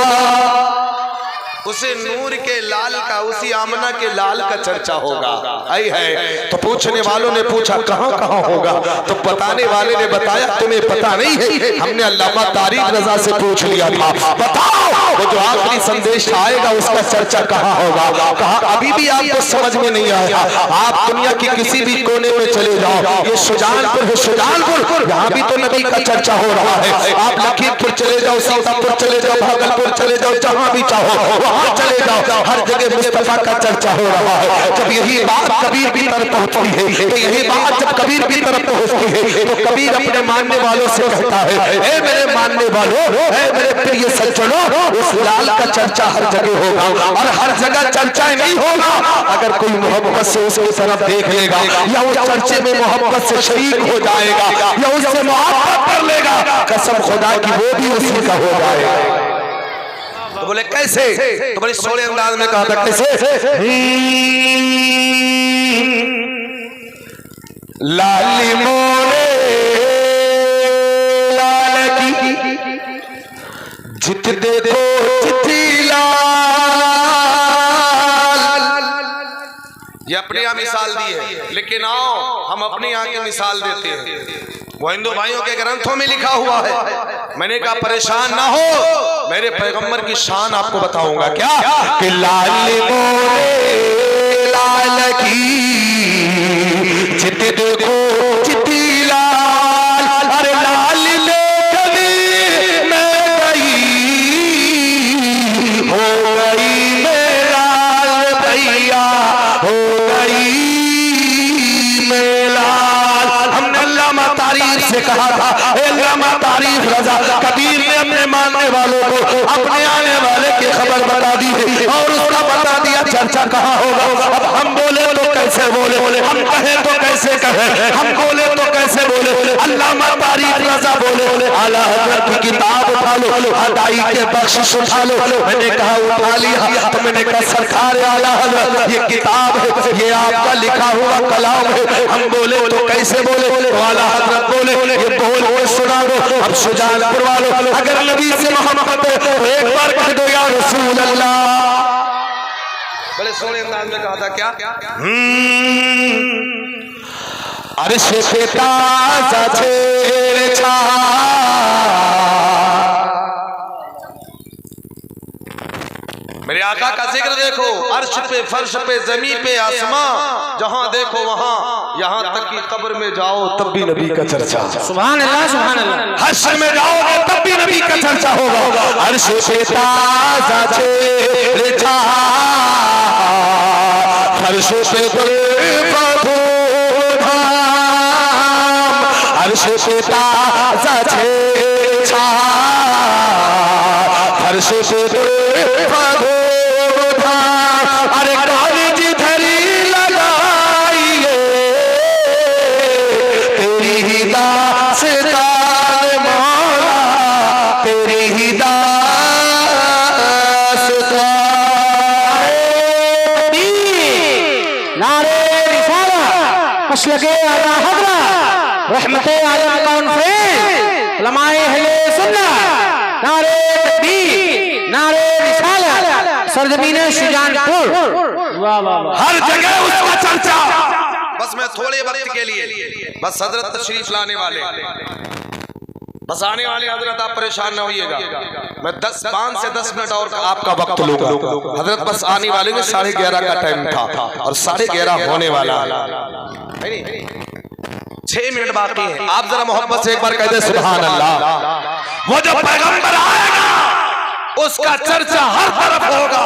उसे नूर के लाल का, उसी आमना के लाल का चर्चा होगा। आई है तो पूछने वालों ने पूछा कहां कहां होगा, तो बताने वाले ने बताया तुम्हें पता नहीं है। हमने अल्लामा तारिक रजा से पूछ लिया था, बताओ वो जो आखिरी संदेश आएगा उसका चर्चा कहां होगा। कहा अभी भी आपको समझ में नहीं आया। आप दुनिया की किसी भी कोने में चले जाओ, ये सुजानपुर है, सुजानपुर यहाँ भी तो नबी का चर्चा हो रहा है। आप लखीमपुर चले जाओ, सीतापुर चले जाओ, भागलपुर चले जाओ, जहां भी चाहो वहां चले जाओ, हर जगह मुस्तफा का चर्चा हो रहा है। जब यही बात कबीर की तरफ पहुंचती है, तो यही बात जब कबीर की तरफ पहुंचती है, तो कबीर अपने मानने वालों से कहता है, ए मेरे मानने वालों, ए मेरे प्रिय सज्जनों, उस लाल का चर्चा हर जगह होगा, और हर जगह चर्चा नहीं होगा अगर कोई मोहब्बत से उसकी तरफ देख लेगा, या उस चर्चे में मोहब्बत से शरीक हो जाएगा, या उससे मोहब्बत कर लेगा, कसम खुदा की वो भी उसी का हो जाएगा। तो बोले कैसे? तो बड़े सोने अंदाज में कहा था, कैसे? लाली मोरे लाल की जित देखो चिट्ठी लाल। ये अपनी यहाँ मिसाल दी है, लेकिन आओ हम अपनी यहाँ की मिसाल देते हैं। वो हिंदू भाइयों के ग्रंथों में लिखा हुआ है। मैंने कहा परेशान ना हो, मेरे पैगंबर की शान आपको बताऊंगा। क्या कि लाल मोरे लाल की चित देखो चिट्ठी लाल, अरे लाल ले कभी मैं गई, हो गई मेरा भैया, हो गई मेरा। हमने अल्लामा तारीफ से कहा था, अल्लामा तारीफ रजा कबीर ने अपने मानने वालों को अपने आने वाले की खबर बता दी है, और उसका बता दिया चर्चा कहाँ होगा। अब हम बोले तो कैसे बोले, हम कहे तो कैसे कहे, हम बोले तो कैसे बोले। अल्लामा तारीफ रजा बोले, आला हज़रत की किताब उठा लो, अदाई के बख्शिश उठा लो। मैंने कहा उठा लिया, तो मैंने कहा सरकार आला हज़रत ये किताब है, ये आपका लिखा हुआ कलाम है। हम बोले तो कैसे बोले, तो आला हज़रत बोले ये बोल के सुना दो। अब सुजानपुर वालों, अगर नबी से मोहब्बत है तो एक बार कह दो या रसूल अल्लाह। बड़े सोने अंदाज में कहा था, क्या अर्श पे ताज़ा छेड़छाड़, मेरे आका का जिक्र देखो, अर्श पे फर्श पे जमी पे आसमां, जहां देखो वहां, यहां तक कि कब्र में जाओ तब भी नबी का चर्चा। सुभान अल्लाह, सुभान अल्लाह। हश्र में जाओगे तब भी नबी का चर्चा होगा। अर्श पे ताज़ा छेड़छाड़, फर्श पे गुलबधू धाम, अर्श पे ताज़ा छेड़छाड़, फर्श पे गुलबधू धाम। अरे काली धरी लगाइए तेरी ही दास्तान मौला, तेरी ही मसलके आला हज़रत रहमते आला कॉन्फ्रेंस उलमाए अहले सुन्नत, नारे तकबीर, नारे रिसालत, सरजमीन शुजानपुर, हर जगह उसका चर्चा। बस मैं थोड़े वक्त के लिए, बस हजरत तशरीफ लाने वाले, बस आने वाले हजरत, आप परेशान ना होइएगा। मैं 5 से 10 मिनट और आपका वक्त लूंगा। हजरत बस आने वाले में 11:30 का टाइम था, और 11:30 होने वाला है, 6 मिनट बाकी है। आप जरा मोहब्बत से एक बार कह दे सुभान अल्लाह। वो जब पैगंबर आएगा उसका चर्चा हर तरफ होगा,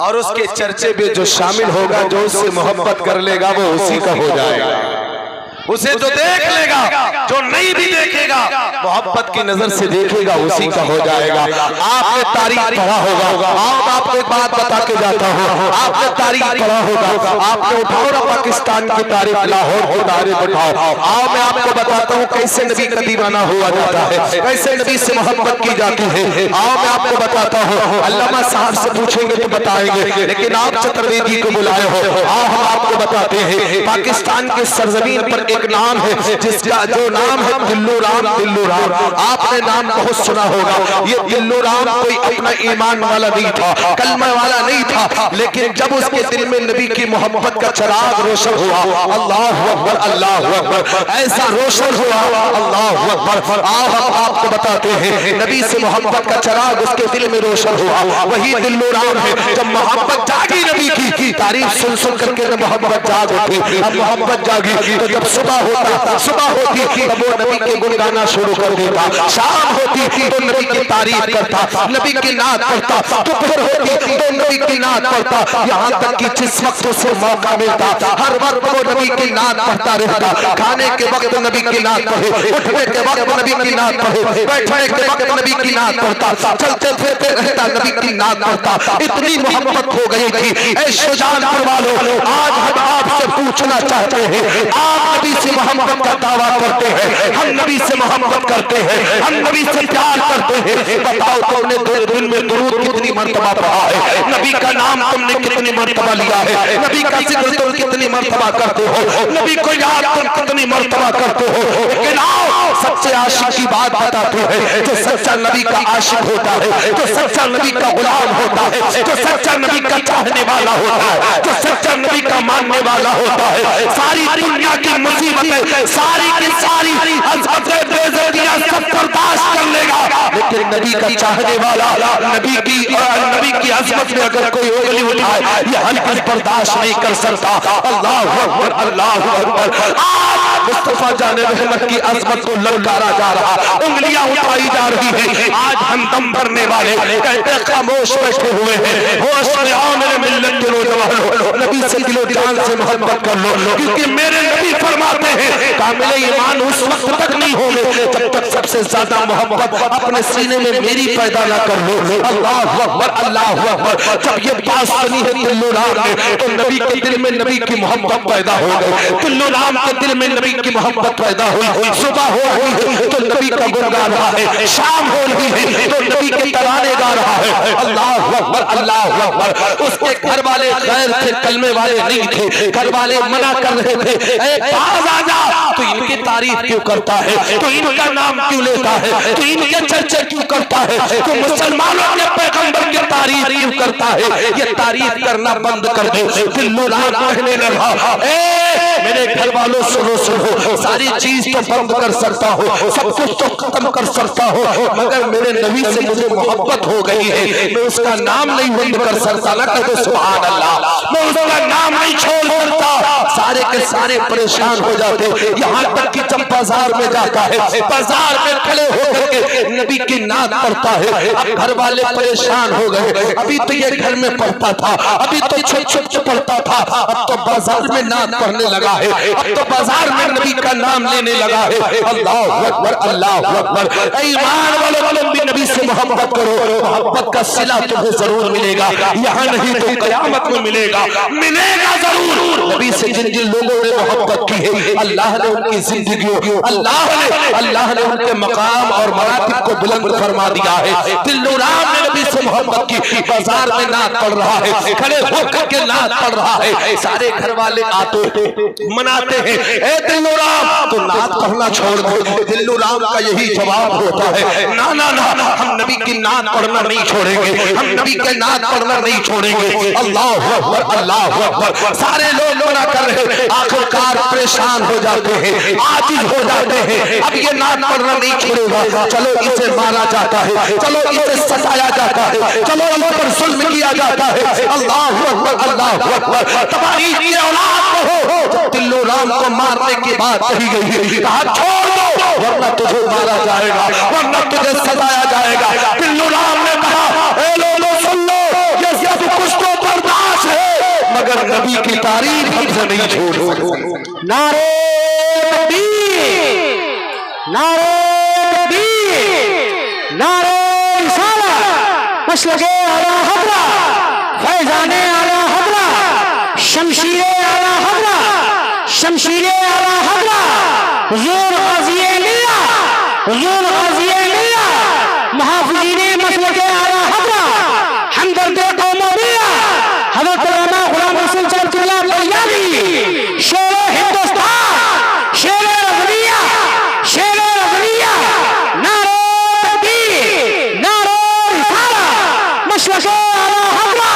और उसके चर्चे में जो शामिल होगा, जो उससे मोहब्बत कर लेगा, वो उसी का हो जाएगा। उसे जो देख लेगा, जो नहीं भी देखेगा, मोहब्बत की नजर से देखेगा, उसी का हो जाएगा। आपने तारीख पढ़ा होगा, आपको एक बात बता के जाता हूँ, आपने तारीख पढ़ा होगा, आपने उठाओ ना पाकिस्तान की तारीख, लाहौर की तारीख उठाओ। आओ मैं आपको बताता हूँ कैसे नबी का दीवाना हुआ जाता है, कैसे नबी से मोहब्बत की जाती है। आओ मैं आपको बताता हूँ, अल्लामा साहब से पूछेंगे तो बताएंगे, लेकिन आप चतुर्वेदी को बुलाए हो। आओ हम आपको बताते हैं, पाकिस्तान के सरजमीन पर एक नाम है जिसका जो नाम है दिल्लू राम। दिल्लू राम आपने नाम बहुत सुना होगा। ये दिल्लू राम कोई अपना ईमान वाला नहीं था, कलमा वाला नहीं था, लेकिन जब उसके दिल में नबी की मोहब्बत का चिराग रोशन हुआ, अल्लाह अकबर, अल्लाह अकबर, ऐसा रोशन हुआ, अल्लाह अकबर। आओ हम आपको बताते हैं, नबी से मोहब्बत का चिराग उसके दिल में रोशन हुआ, वही दिल्लू राम है। जब मोहब्बत जागी नबी की तारीफ सुन सुन करके मोहब्बत जाग उठी, अब मोहब्बत जागी तो जब सुबह होती तब वो नबी के गुण गाना शुरू कर देता, शाम होती तो नबी की तारीफ करता, नबी की नात पढ़ता, दोपहर होती तो नबी की नात पढ़ता, यहाँ तक कि जिस वक्त उसे मौका मिलता हर वक्त वो नबी की नात पढ़ता रहता। खाने के वक्त नबी की नात पढ़े, उठने के वक्त नबी की नात पढ़े, बैठने के वक्त नबी की नात पढ़ता, चलते फिरते रहता नबी की नात पढ़ता। इतनी मोहब्बत हो गई थी। ऐ शुजानपुर वालों, आज हम आपसे पूछना चाहते हैं, आप नबी से मोहब्बत का दावा करते हैं, हम नबी से मोहब्बत करते हैं, हम नबी से प्यार करते हैं, बताओ तुमने दिन में दुरूद कितनी मर्तबा पढ़ा है, नबी का नाम तुमने कितनी मर्तबा लिया है, नबी का जिक्र तुम कितनी मर्तबा करते हो, नबी को याद तुम कितनी मर्तबा करते हो। लेकिन आओ सच्चे आशिक की बात बताते हैं, जो सच्चा नबी का आशिक होता है, जो सच्चा नबी का गुलाम होता है, जो सच्चा नबी का चाहने वाला होता है, जो सच्चा नबी का मानने वाला होता है, सारी दुनिया की मुसीबतें, सारी की सारी अज़ाब बेइज्जतियां सब बर्दाश्त कर लेगा। लेकिन नबी का चाहने वाला, नबी की अज़मत में अगर कोई उंगली उठाए ये हरगिज़ बर्दाश्त नहीं कर सकता। अल्लाहु अकबर, अल्लाहु अकबर। आज मुस्तफा जाने रहमत की अज़मत को ललकारा जा रहा, उंगलियां उठाई जा रही है। आज हम दम भरने वाले कहते खामोश बैठे हुए हैं। होश में आओ मेरे मिल्लत के नौजवानों, नबी से दिलो जान से मोहब्बत कर लो, क्योंकि मेरे नबी फरमाते हैं कामिल ईमान उस वक्त तक नहीं होंगे जब तक सबसे ज्यादा मोहब्बत अपने सीने में मेरी पैदा ना कर लो। अल्लाहु अकबर, अल्लाहु अकबर। जब ये बात सुनी है दिल्लो राम ने तो नबी के दिल में नबी की मोहब्बत पैदा हो गई, दिल्लो राम के दिल में नबी की मोहब्बत पैदा हुई। सुबह हो रही है तो नबी का गुण गा रहा है, शाम हो रही है तो नबी के तराने गा रहा है। अल्लाहु अकबर, अल्लाहु अकबर। उसके घर वाले गैर थे, कलमे वाले नहीं थे, घर वाले मना कर रहे थे, ऐ बाज आजा, तो इनकी तारीफ क्यों करता है, तो इनका नाम क्यों लेता है, तो इनके चर्चा क्यों करता है, तो मुसलमानों के पैगंबर की तारीफ क्यों करता है। ये तारीफ करना बंद कर दे। दिल्लो राम कहने लगा, मेरे घर वालों सुनो सुनो, सारी चीज तो बंद कर सकता हो, सब कुछ तो खत्म कर सकता हो, मगर मेरे नबी से मुझे मोहब्बत हो गई है, मैं उसका नाम नहीं बंद कर सकता। ना कहते सुभान अल्लाह, मैं उसका नाम नहीं छोड़ सकता। सारे के सारे परेशान हो जाते, यहाँ तक कि जब बाजार में जाता है, बाजार में खड़े होकर के नबी की नात पढ़ता है। अब घर वाले परेशान हो गए, अभी तो ये घर में पढ़ता था, अभी तो छोट पढ़ता था, अब तो बाजार में नात पढ़ने लगा है, अब तो बाजार में नबी का नाम लेने लगा है। अल्लाहु अकबर, अल्लाहु अकबर। ईमान वालों भी नबी से मोहब्बत करो, मोहब्बत का सिला तुम्हें जरूर मिलेगा, यहाँ नहीं तो कयामत में मिलेगा, मिलेगा जरूर। नबी से जिन जिन लोगों ने मोहब्बत की है, अल्लाह ने उनकी जिंदगी, अल्लाह ने उनके मकाम और मरातिब को बुलंद फरमा दिया है। दिल्लो राम ने नबी से मोहब्बत की, बाजार में नात पढ़ रहा है, खड़े होकर के नात पढ़ रहा है, सारे घर वाले आते मनाते हैं, ए दिल्लो राम तो नात पढ़ना छोड़ दो। दिल्लो राम का यही जवाब होता है, ना ना ना, हम नबी की नात पढ़ना नहीं छोड़ेंगे, हम नबी के नात पढ़ना नहीं छोड़ेंगे। अल्लाहु अकबर, अल्लाहु अकबर। सारे लोग मना कर रहे, आखिरकार परेशान हो जाते हैं, आजिज हो जाते हैं, अब ये नात पढ़ना नहीं छोड़ेगा, चलो इसे मारा जाता है, चलो इसे सताया जाता है, चलो इन पर जुल्म किया जाता है। अल्लाहु अकबर, अल्लाहु अकबर। तबाही की औलाद को दिल्लो राम को मारने की बात कही गई है, कहा छोड़ दो वरना तुझे मारा जाएगा, वरना तुझे सताया जाएगा। दिल्लो राम ने कहा, ए लोगों सुन लो, ये सब कुछ तो बर्दाश्त है, मगर नबी की तारीफ हमसे नहीं छोड़ो। नारे तकबीर, नारे तकबीर, नारे रिसालत, मसलके आला हज़रा, फैज़ाने आला हज़रा, शमशीरे आला हज़रा, शमशीरे आला हज़रा, हुज़ूर ग़ाज़ी-ए मिल्लत, हुज़ूर ग़ाज़ी-ए मिल्लत, मुहाफ़िज़ीने मसलके आला हज़रा, हमदर्दे कौम-ओ मिल्लत, हज़रत मौलाना ग़ुलाम हुसैन साहब तैयारी, शेरे हिंदुस्तान, शेरे रज़विया, शेरे रज़विया, नारे तकबीर, नारे रिसालत, मसलके आला हज़रा,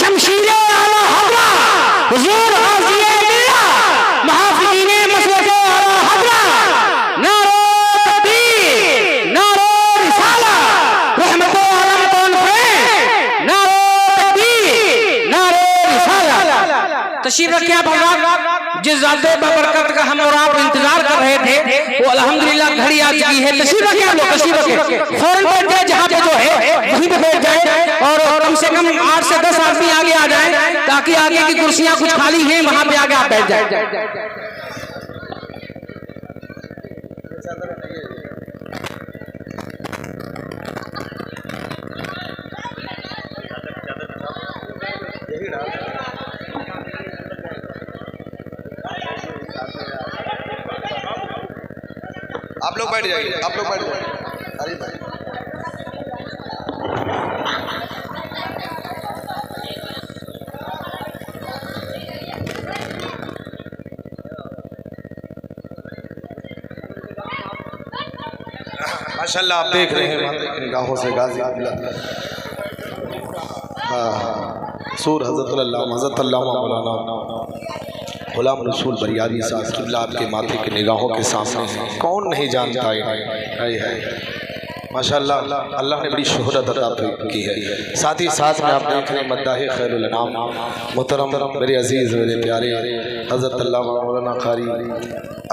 शमशीरे आला हज़रा, हुज़ूर ग़ाज़ी-ए मिल्लत, मुहाफ़िज़ीने मसलके आला हज़रा, नारे तकबीर, नारे रिसालत, रहमत-ए आलम कॉन्फ्रेंस, नारे तकबीर, नारे रिसालत। तशरीफ रखिए आप हज़रात। जिस ज़ाते बबरकत का हम और आप इंतजार कर रहे थे वो अल्हम्दुलिल्लाह घड़ी आ चुकी है। तशरीफ रखें आप लोग, तशरीफ रखें, फौरन बैठ जाए जहाँ पे जो है वहीं पे बैठ जाए और कम से कम 8 से 10 आदमी आगे आ जाए ताकि आगे की कुर्सियां कुछ खाली हैं वहां पे आगे आप बैठ जाए। आप लोग बैठ जाइए, आप लोग बैठ जाइए। अरे भाई माशाल्लाह आप देख रहे हैं निगाहों से गाजी सूर हज़रत मौलाना गुलाम रसूल बरियारी साहब क़िबला आपके माथे के निगाहों के सामने कौन नहीं जानता है माशाल्लाह अल्लाह ने बड़ी शोहरत अता की है। साथ ही साथ में आप देख रहे हैं मद्दाह खैरुल अनाम मोहतरम मेरे अजीज़ मेरे प्यारे हज़रत मौलाना कारी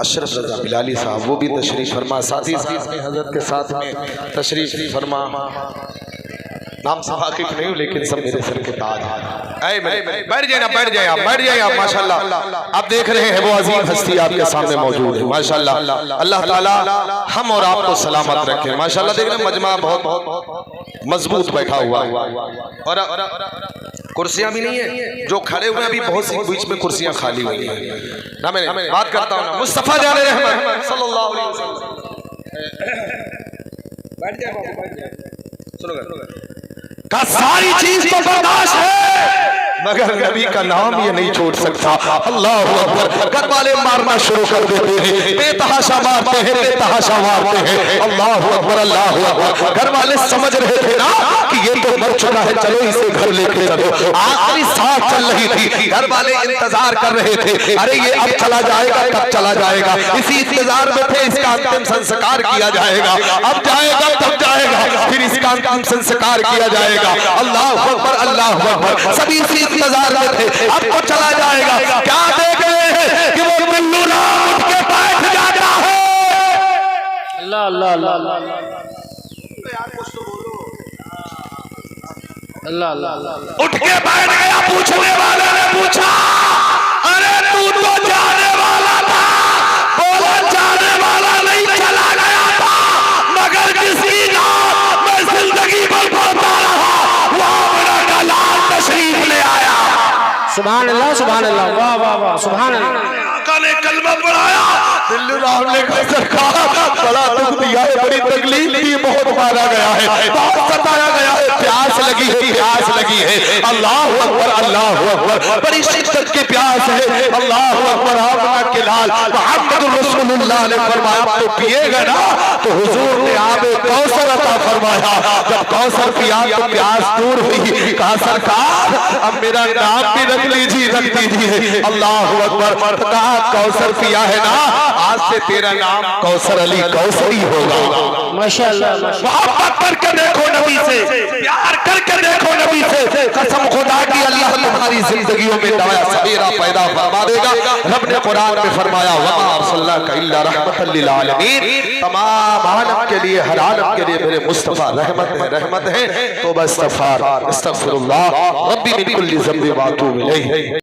अशरफ रज़ा बिलाली साहब वो भी तशरीफ़ फरमा। साथ ही साथ में हज़रत के साथ में तशरीफ़ फरमा। नाम से वाकिफ नहीं हूँ लेकिन सब मेरे सर के ताज हैं। बैठ जाए ना, बैठ जाए आप, बैठ जाए आप। माशाल्लाह आप देख रहे हैं वो अजीम हस्ती आपके सामने मौजूद है। माशाल्लाह अल्लाह ताला हम और आपको सलामत रखे। माशाल्लाह देख रहे हैं मजमा बहुत मजबूत बैठा हुआ है और कुर्सियां भी नहीं है, जो खड़े हुए अभी बहुत सी बीच में कुर्सियां खाली हुई हैं ना। मैं बात करता हूँ मुस्तफा जाने रहमत सल्लल्लाहु अलैहि वसल्लम। बैठ जाए बाबू, बैठ जाए। सुनो का सारी चीज तो बर्दाश्त है मगर नबी का नाम ये नहीं छोड़ सकता। अल्लाह अकबर। घर वाले मारना शुरू कर देते हैं, बेतहाशा मारते हैं, बेतहाशा मारते हैं। अल्लाह अकबर, अल्लाह अकबर। घर वाले समझ रहे थे ना कि ये तो मर चुका है, चलो इसे घर लेके चलो। आखिरी सांस चल रही थी, घर वाले इंतजार कर रहे थे, अरे ये अब चला जाएगा, कब चला जाएगा। इसी इंतजार में थे इसका अंतिम संस्कार किया जाएगा, अब जाएगा तब जाएगा, फिर इसका अंतिम संस्कार किया जाएगा। अल्लाह अकबर, अल्लाह अकबर। सभी इसी इंतजार में थे, अब तो चला जाएगा। क्या देख रहे हैं कि वो बिल्लू राम उठ के बैठ जाता है। अल्लाह अल्लाह अल्लाह अल्लाह अल्लाह उठ के बैठ गया। पूछने वाले ने पूछा, अरे तू तो जाने वाला था। बोला जाने वाला नहीं, चला गया था, मगर जिसकी नाम मैं जिंदगी भर पढ़ता रहा वह मेरा कलाम तशरीफ ले आया। सुभान अल्लाह, सुभान अल्लाह, वाह वाह वाह, सुभान अल्लाह। आका ने कलमा पढ़ाया, बिल्लू राम ने सरकार बड़ा दुख दिया है, बड़ी तकलीफ दी, बहुत मारा गया है, बहुत सताया गया है, प्यास लगी है, प्यास लगी है। अल्लाह अकबर, अल्लाह अकबर। बड़ी शिद्दत की प्यास है। अल्लाह अकबर। आपका के लाल मोहम्मद रसूलुल्लाह ने फरमाया तो पिएगा ना, तो हुजूर ने आबे कौसर अता फरमाया। जब कौसर पिया तो प्यास दूर हुई। कहा सरकार अब मेरा नाम भी रख लीजिए, रख दीजिए। अल्लाह अकबर। कहा कौसर पिया है ना, आज से तेरा नाम कौसर अली कौसरी होगा। माशाअल्लाह, मोहब्बत करके देखो नबी से, प्यार करके देखो नबी से। कसम खुदा की अल्लाह तुम्हारी जिंदगियों में नया सवेरा पैदा फरमा देगा। रब ने कुरान में फरमाया वमा अरसलनाका इल्ला रहमतल लिल आलमीन। तमाम आलम के लिए, हर आलम के लिए मेरे मुस्तफा रहमत है, रहमत है। तो बस इस्तगफिरुल्लाह रब्बी मिन कुल्ली ज़ंबि व अतूबु इलैहि।